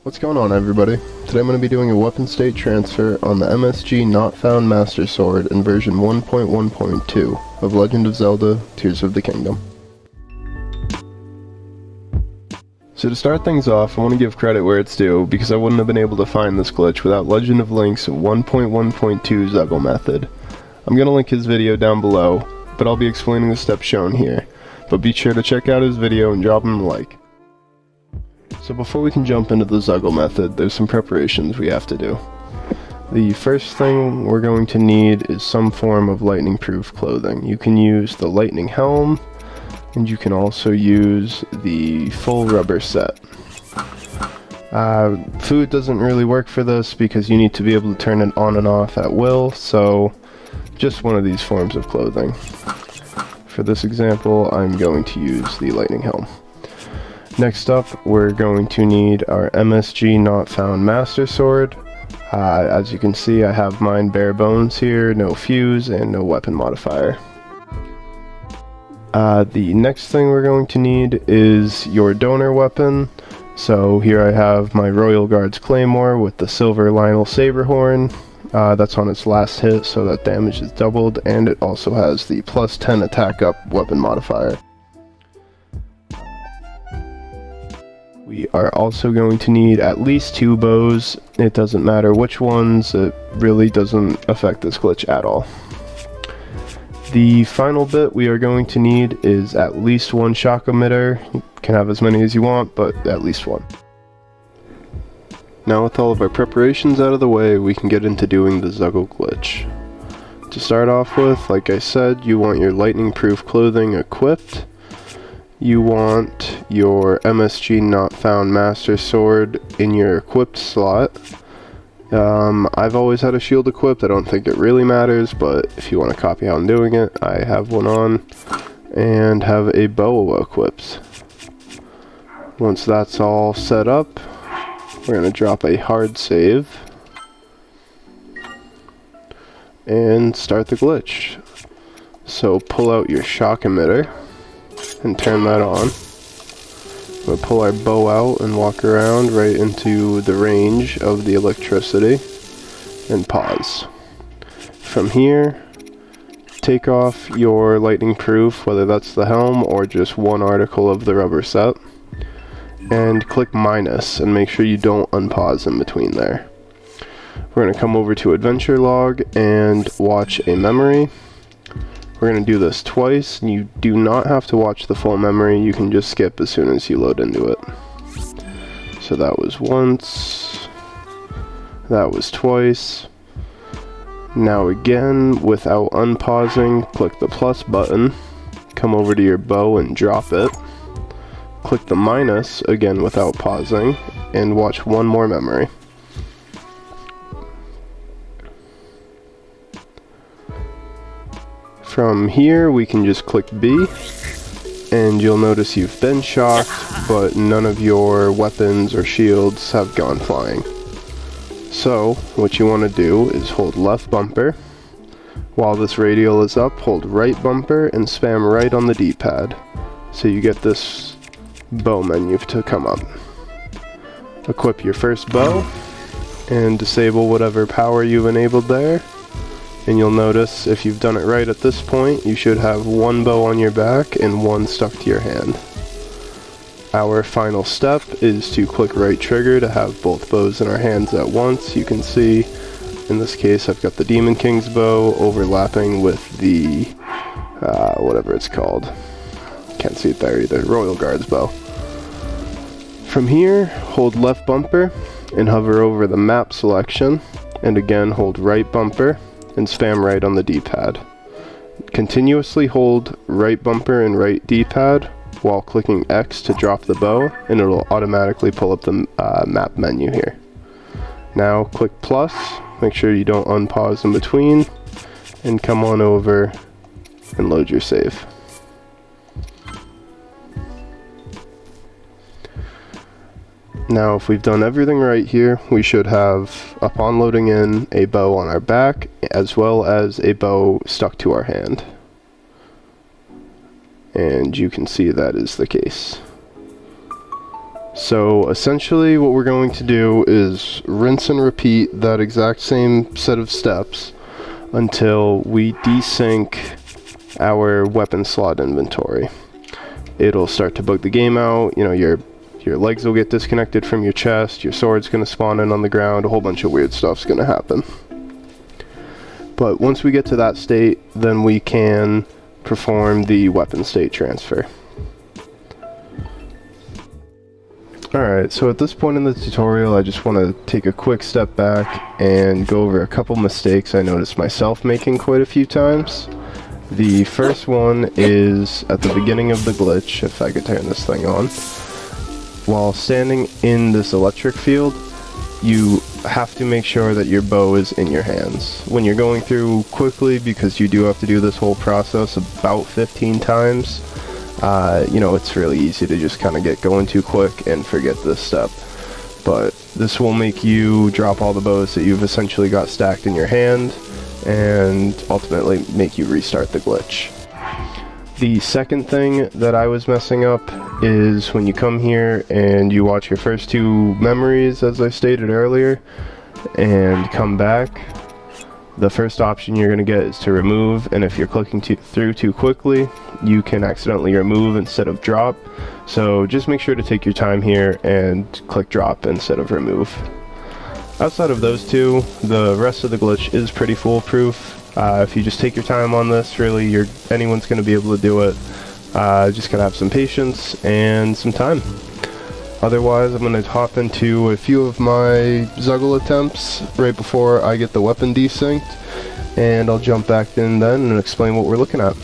What's going on, everybody? Today I'm going to be doing a weapon state transfer on the MSG Not Found Master Sword in version 1.1.2 of Legend of Zelda Tears of the Kingdom. So to start things off, I want to give credit where it's due, because I wouldn't have been able to find this glitch without LegendofLinkk's 1.1.2 Zuggle method. I'm going to link his video down below, but I'll be explaining the steps shown here. But be sure to check out his video and drop him a like. So before we can jump into the Zuggle method, there's some preparations we have to do. The first thing we're going to need is some form of lightning-proof clothing. You can use the lightning helm, and you can also use the full rubber set. Food doesn't really work for this because you need to be able to turn it on and off at will, so just one of these forms of clothing. For this example, I'm going to use the lightning helm. Next up, we're going to need our MSG Not Found Master Sword. As you can see, I have mine bare bones here, no fuse and no weapon modifier. The next thing we're going to need is your donor weapon. So here I have my Royal Guard's Claymore with the silver Lionel Saberhorn. That's on its last hit, so that damage is doubled, and it also has the plus 10 attack up weapon modifier. We are also going to need at least 2 bows. It doesn't matter which ones, it really doesn't affect this glitch at all. The final bit we are going to need is at least 1 shock emitter. You can have as many as you want, but at least 1. Now with all of our preparations out of the way, we can get into doing the Zuggle glitch. To start off with, like I said, you want your lightning proof clothing equipped. You want your MSG Not Found Master Sword in your equipped slot. I've always had a shield equipped. I don't think it really matters, but if you want to copy how I'm doing it, I have one on, and have a bow equipped. Once that's all set up, we're going to drop a hard save and start the glitch. So pull out your shock emitter and turn that on. We'll pull our bow out and walk around right into the range of the electricity and pause. From here, take off your lightning proof, whether that's the helm or just one article of the rubber set, and click minus and make sure you don't unpause in between there. We're going to come over to adventure log and watch a memory. We're going to do this twice. You do not have to watch the full memory, you can just skip as soon as you load into it. So that was once, that was twice. Now again, without unpausing, click the plus button, come over to your bow and drop it. Click the minus, again without pausing, and watch one more memory. From here, we can just click B, and you'll notice you've been shocked, but none of your weapons or shields have gone flying. So, what you want to do is hold left bumper. While this radial is up, hold right bumper and spam right on the D-pad, so you get this bow menu to come up. Equip your first bow, and disable whatever power you've enabled there. And you'll notice if you've done it right at this point, you should have 1 bow on your back and 1 stuck to your hand. Our final step is to click right trigger to have both bows in our hands at once. You can see, in this case, I've got the Demon King's bow overlapping with the, whatever it's called. Can't see it there either, Royal Guard's bow. From here, hold left bumper and hover over the map selection, and again hold right bumper and spam right on the D-pad. Continuously hold right bumper and right D-pad while clicking X to drop the bow, and it'll automatically pull up the map menu here. Now click plus, make sure you don't unpause in between, and come on over and load your save. Now if we've done everything right here, we should have, upon loading in, a bow on our back, as well as a bow stuck to our hand. And you can see that is the case. So essentially what we're going to do is rinse and repeat that exact same set of steps until we desync our weapon slot inventory. It'll start to bug the game out, you know, your legs will get disconnected from your chest, your sword's going to spawn in on the ground, a whole bunch of weird stuff's going to happen. But once we get to that state, then we can perform the weapon state transfer. Alright, so at this point in the tutorial, I just want to take a quick step back and go over a couple mistakes I noticed myself making quite a few times. The first one is at the beginning of the glitch, if I could turn this thing on. While standing in this electric field, you have to make sure that your bow is in your hands. When you're going through quickly, because you do have to do this whole process about 15 times, you know, it's really easy to just kind of get going too quick and forget this step. But this will make you drop all the bows that you've essentially got stacked in your hand, and ultimately make you restart the glitch. The second thing that I was messing up is when you come here and you watch your first two memories, as I stated earlier, and come back, the first option you're going to get is to remove, and if you're clicking through too quickly, you can accidentally remove instead of drop. So just make sure to take your time here and click drop instead of remove. Outside of those two, the rest of the glitch is pretty foolproof. If you just take your time on this, really, anyone's going to be able to do it. Just gotta have some patience and some time. Otherwise, I'm going to hop into a few of my Zuggle attempts right before I get the weapon desynced, and I'll jump back in then and explain what we're looking at.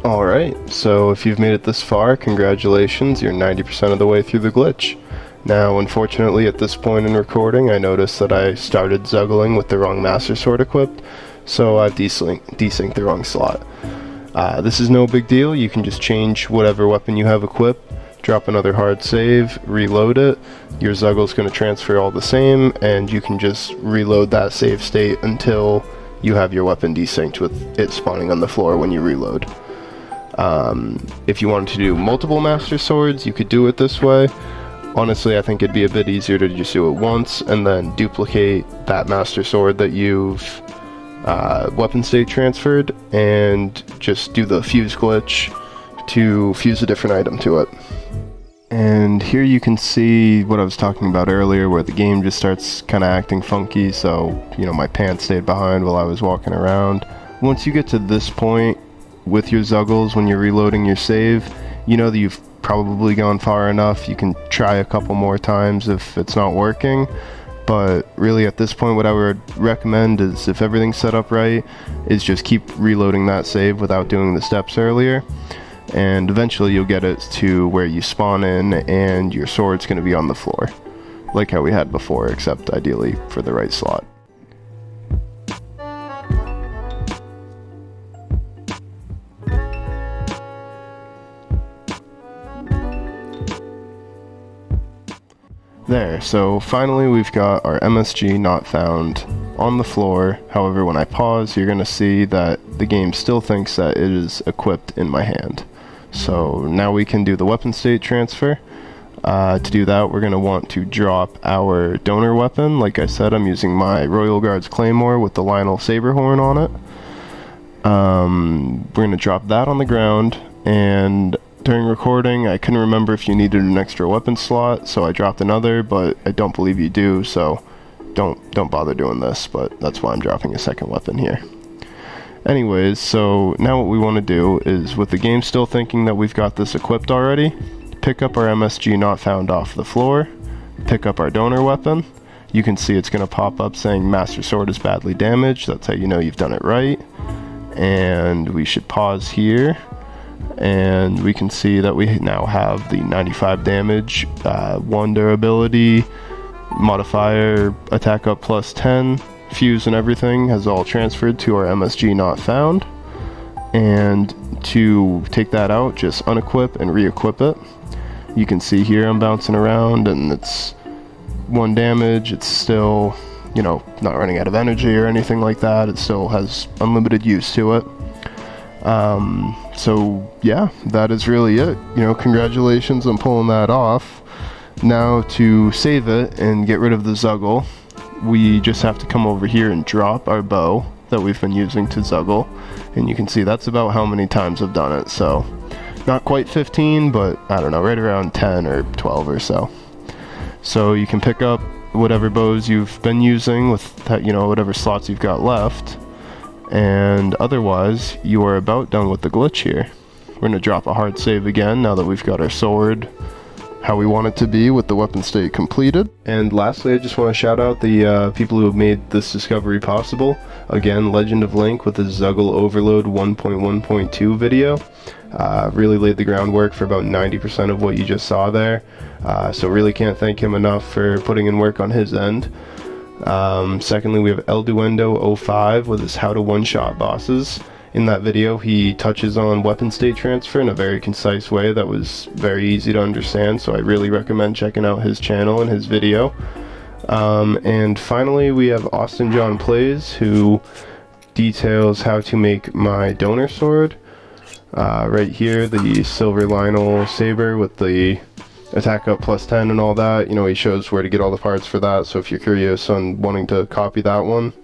Alright, so if you've made it this far, congratulations, you're 90% of the way through the glitch. Now, unfortunately, at this point in recording, I noticed that I started Zuggling with the wrong Master Sword equipped, so I've desynced the wrong slot. This is no big deal, you can just change whatever weapon you have equipped, drop another hard save, reload it, your Zuggle's going to transfer all the same, and you can just reload that save state until you have your weapon desynced with it spawning on the floor when you reload. If you wanted to do multiple Master Swords, you could do it this way. Honestly, I think it'd be a bit easier to just do it once and then duplicate that Master Sword that you've weapon state transferred and just do the fuse glitch to fuse a different item to it. And here you can see what I was talking about earlier, where the game just starts kind of acting funky, so, you know, my pants stayed behind while I was walking around. Once you get to this point with your Zuggles, when you're reloading your save, you know that you've probably gone far enough. You can try a couple more times if it's not working, but really at this point what I would recommend is, if everything's set up right, is just keep reloading that save without doing the steps earlier, and eventually you'll get it to where you spawn in and your sword's going to be on the floor, like how we had before, except ideally for the right slot. There, so finally we've got our MSG not found on the floor. However, when I pause, you're going to see that the game still thinks that it is equipped in my hand. So now we can do the weapon state transfer. To do that, we're going to want to drop our donor weapon. Like I said, I'm using my Royal Guards Claymore with the Lionel Saberhorn on it. We're going to drop that on the ground, and during recording, I couldn't remember if you needed an extra weapon slot, so I dropped another, but I don't believe you do, so don't bother doing this, but that's why I'm dropping a second weapon here. Anyways, so now what we want to do is, with the game still thinking that we've got this equipped already, pick up our MSG not found off the floor, pick up our donor weapon. You can see it's going to pop up saying Master Sword is badly damaged. That's how you know you've done it right. And we should pause here, and we can see that we now have the 95 damage, 1 durability, modifier, attack up plus 10, fuse and everything has all transferred to our MSG not found. And to take that out, just unequip and re-equip it. You can see here I'm bouncing around and it's 1 damage. It's still, you know, not running out of energy or anything like that. It still has unlimited use to it. So yeah, that is really it. You know, congratulations on pulling that off. Now to save it and get rid of the Zuggle, we just have to come over here and drop our bow that we've been using to Zuggle, and you can see that's about how many times I've done it. So not quite 15, but I don't know, right around 10 or 12 or so. So you can pick up whatever bows you've been using with that, you know, whatever slots you've got left, and otherwise you are about done with the glitch here. We're going to drop a hard save again now that we've got our sword how we want it to be with the weapon state completed. And lastly, I just want to shout out the people who have made this discovery possible. Again, LegendofLinkk with his Zuggle Overload 1.1.2 video. Really laid the groundwork for about 90% of what you just saw there. So really can't thank him enough for putting in work on his end. Secondly, we have Elduendo05 with his how to one-shot bosses. In that video, he touches on weapon state transfer in a very concise way that was very easy to understand, so I really recommend checking out his channel and his video. And finally, we have Austin John Plays, who details how to make my donor sword. Right here, the silver Lionel saber with the attack up plus 10 and all that. You know, he shows where to get all the parts for that, so if you're curious on wanting to copy that one,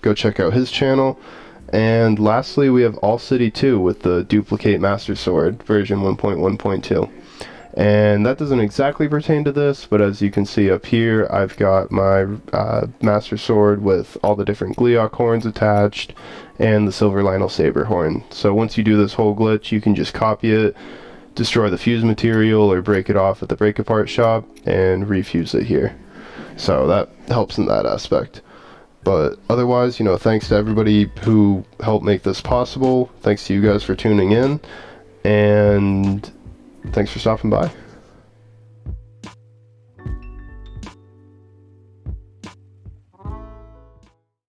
go check out his channel. And lastly, we have All City 2 with the Duplicate Master Sword version 1.1.2. And that doesn't exactly pertain to this, but as you can see up here, I've got my Master Sword with all the different Gleeok horns attached and the silver Lionel saber horn. So once you do this whole glitch, you can just copy it, destroy the fuse material, or break it off at the break apart shop and refuse it here. So that helps in that aspect. But otherwise, you know, thanks to everybody who helped make this possible. Thanks to you guys for tuning in, and thanks for stopping by.